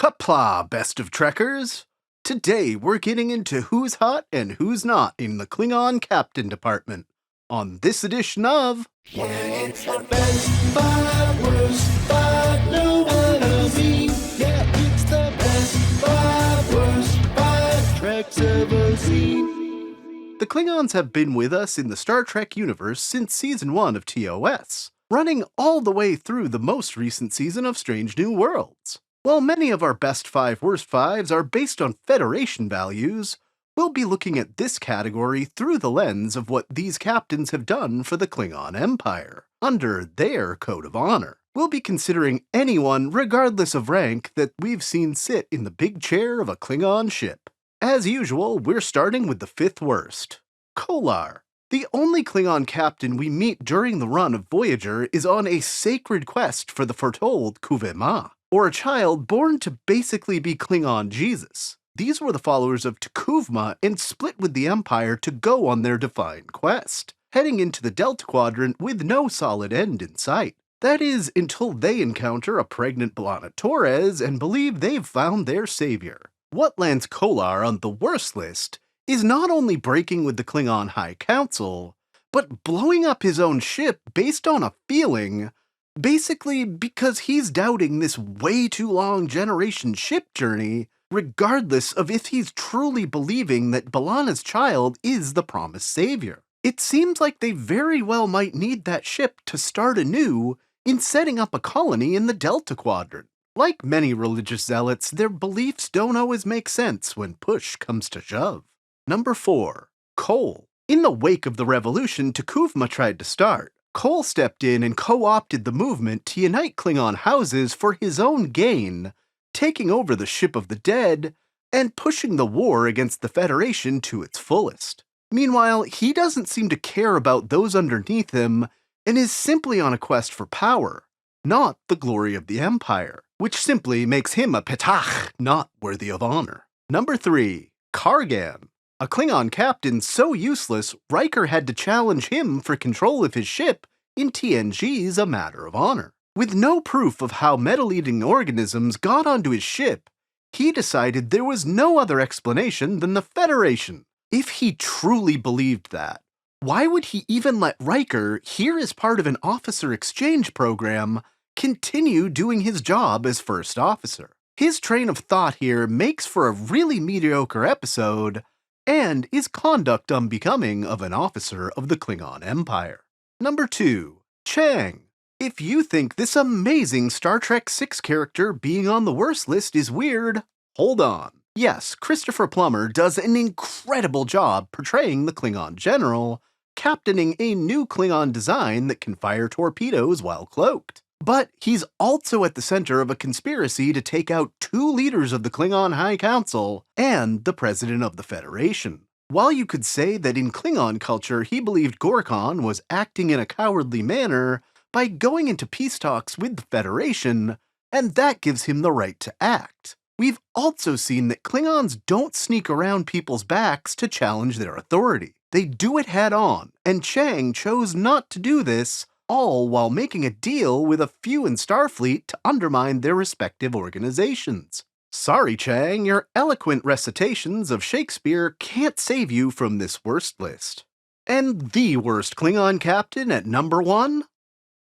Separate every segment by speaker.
Speaker 1: Hupla, best of Trekkers! Today we're getting into who's hot and who's not in the Klingon Captain Department on this edition of...
Speaker 2: Yeah, it's the best five, worst five, no one has seen. Yeah, it's the best five, worst five Treks ever seen.
Speaker 1: The Klingons have been with us in the Star Trek universe since Season 1 of TOS, running all the way through the most recent season of Strange New Worlds. While many of our best five, worst fives are based on Federation values, we'll be looking at this category through the lens of what these captains have done for the Klingon Empire, under their code of honor. We'll be considering anyone, regardless of rank, that we've seen sit in the big chair of a Klingon ship. As usual, we're starting with the fifth worst, Kolar. The only Klingon captain we meet during the run of Voyager is on a sacred quest for the foretold Kuvema, or a child born to basically be Klingon Jesus. These were the followers of T'Kuvma and split with the Empire to go on their defined quest, heading into the Delta Quadrant with no solid end in sight. That is, until they encounter a pregnant B'Elanna Torres and believe they've found their savior. What lands Kolar on the worst list is not only breaking with the Klingon High Council, but blowing up his own ship based on a feeling, basically because he's doubting this way too long generation ship journey, regardless of if he's truly believing that B'Elanna's child is the promised savior. It seems like they very well might need that ship to start anew in setting up a colony in the Delta Quadrant. Like many religious zealots, their beliefs don't always make sense when push comes to shove. Number 4. Cole. In the wake of the revolution T'Kuvma tried to start, Cole stepped in and co-opted the movement to unite Klingon houses for his own gain, taking over the Ship of the Dead and pushing the war against the Federation to its fullest. Meanwhile, he doesn't seem to care about those underneath him and is simply on a quest for power, not the glory of the Empire, which simply makes him a petach not worthy of honor. Number 3. Kargan. A Klingon captain so useless, Riker had to challenge him for control of his ship in TNG's A Matter of Honor. With no proof of how metal-eating organisms got onto his ship, he decided there was no other explanation than the Federation. If he truly believed that, why would he even let Riker, here as part of an officer exchange program, continue doing his job as first officer? His train of thought here makes for a really mediocre episode, and is conduct unbecoming of an officer of the Klingon Empire. Number 2. Chang. If you think this amazing Star Trek VI character being on the worst list is weird, hold on. Yes, Christopher Plummer does an incredible job portraying the Klingon general, captaining a new Klingon design that can fire torpedoes while cloaked. But he's also at the center of a conspiracy to take out 2 leaders of the Klingon High Council and the President of the Federation. While you could say that in Klingon culture he believed Gorkon was acting in a cowardly manner by going into peace talks with the Federation, and that gives him the right to act, we've also seen that Klingons don't sneak around people's backs to challenge their authority. They do it head on, and Chang chose not to do this, all while making a deal with a few in Starfleet to undermine their respective organizations. Sorry, Chang, your eloquent recitations of Shakespeare can't save you from this worst list. And the worst Klingon captain at number 1?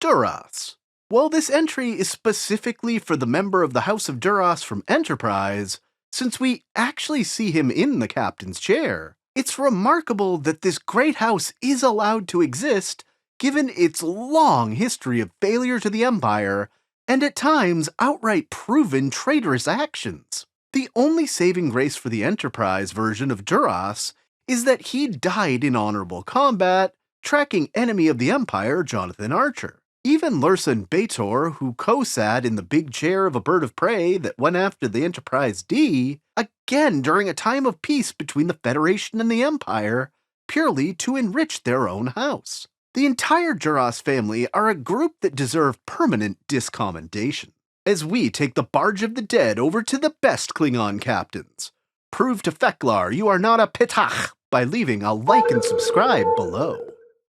Speaker 1: Duras. While this entry is specifically for the member of the House of Duras from Enterprise, since we actually see him in the captain's chair, it's remarkable that this great house is allowed to exist given its long history of failure to the Empire, and at times outright proven traitorous actions. The only saving grace for the Enterprise version of Duras is that he died in honorable combat, tracking enemy of the Empire Jonathan Archer. Even Lursen Bator, who co-sat in the big chair of a bird of prey that went after the Enterprise D, again during a time of peace between the Federation and the Empire, purely to enrich their own house. The entire Duras family are a group that deserve permanent discommendation. As we take the barge of the dead over to the best Klingon captains, prove to Feklar you are not a petach by leaving a like and subscribe below.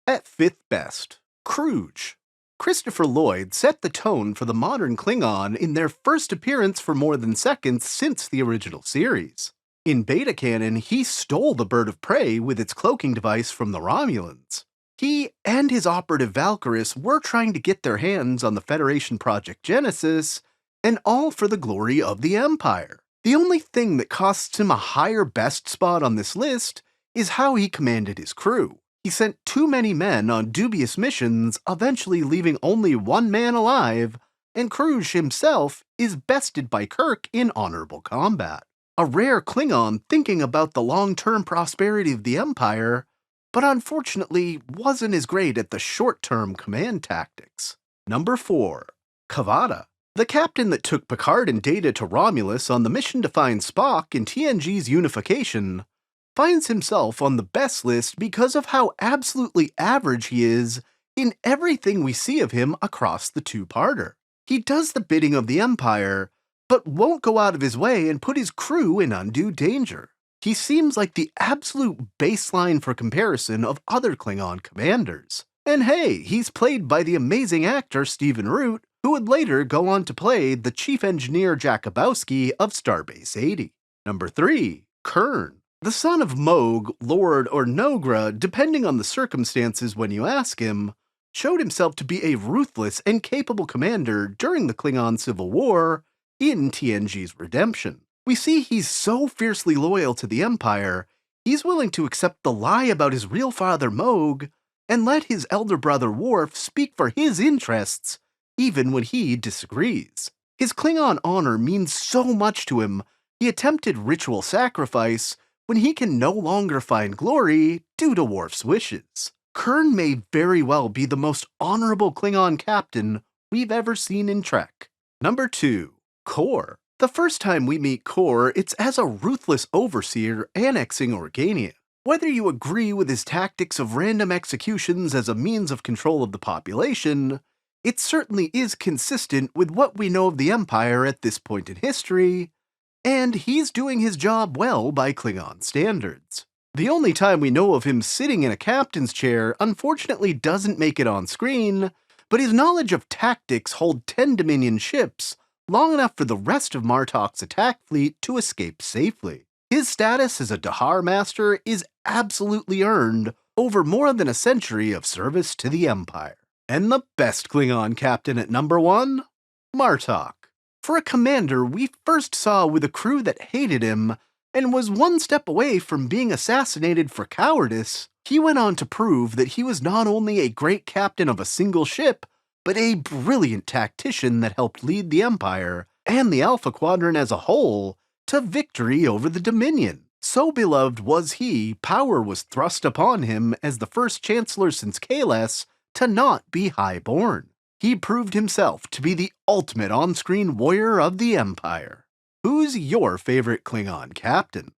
Speaker 1: At 5th best, Kruge. Christopher Lloyd set the tone for the modern Klingon in their first appearance for more than seconds since the original series. In beta canon, he stole the bird of prey with its cloaking device from the Romulans. He and his operative Valkyris were trying to get their hands on the Federation Project Genesis, and all for the glory of the Empire. The only thing that costs him a higher best spot on this list is how he commanded his crew. He sent too many men on dubious missions, eventually leaving only one man alive, and Kruge himself is bested by Kirk in honorable combat. A rare Klingon thinking about the long-term prosperity of the Empire, but unfortunately wasn't as great at the short-term command tactics. Number 4. Kavada. The captain that took Picard and Data to Romulus on the mission to find Spock in TNG's unification finds himself on the best list because of how absolutely average he is in everything we see of him across the two-parter. He does the bidding of the Empire, but won't go out of his way and put his crew in undue danger. He seems like the absolute baseline for comparison of other Klingon commanders. And hey, he's played by the amazing actor Stephen Root, who would later go on to play the Chief Engineer Jakubowski of Starbase 80. Number 3. Kurn. The son of Moog, Lord, or Nogra, depending on the circumstances when you ask him, showed himself to be a ruthless and capable commander during the Klingon Civil War in TNG's Redemption. We see he's so fiercely loyal to the Empire, he's willing to accept the lie about his real father Moog and let his elder brother Worf speak for his interests, even when he disagrees. His Klingon honor means so much to him, he attempted ritual sacrifice when he can no longer find glory due to Worf's wishes. Kurn may very well be the most honorable Klingon captain we've ever seen in Trek. Number 2. Kor. The first time we meet Kor, it's as a ruthless overseer annexing Organia. Whether you agree with his tactics of random executions as a means of control of the population, it certainly is consistent with what we know of the Empire at this point in history, and he's doing his job well by Klingon standards. The only time we know of him sitting in a captain's chair unfortunately doesn't make it on screen, but his knowledge of tactics hold 10 Dominion ships long enough for the rest of Martok's attack fleet to escape safely. His status as a Dahar Master is absolutely earned over more than a century of service to the Empire. And the best Klingon captain at number 1? Martok. For a commander we first saw with a crew that hated him and was one step away from being assassinated for cowardice, he went on to prove that he was not only a great captain of a single ship, but a brilliant tactician that helped lead the Empire, and the Alpha Quadrant as a whole, to victory over the Dominion. So beloved was he, power was thrust upon him as the first Chancellor since Kahless to not be highborn. He proved himself to be the ultimate on-screen warrior of the Empire. Who's your favorite Klingon captain?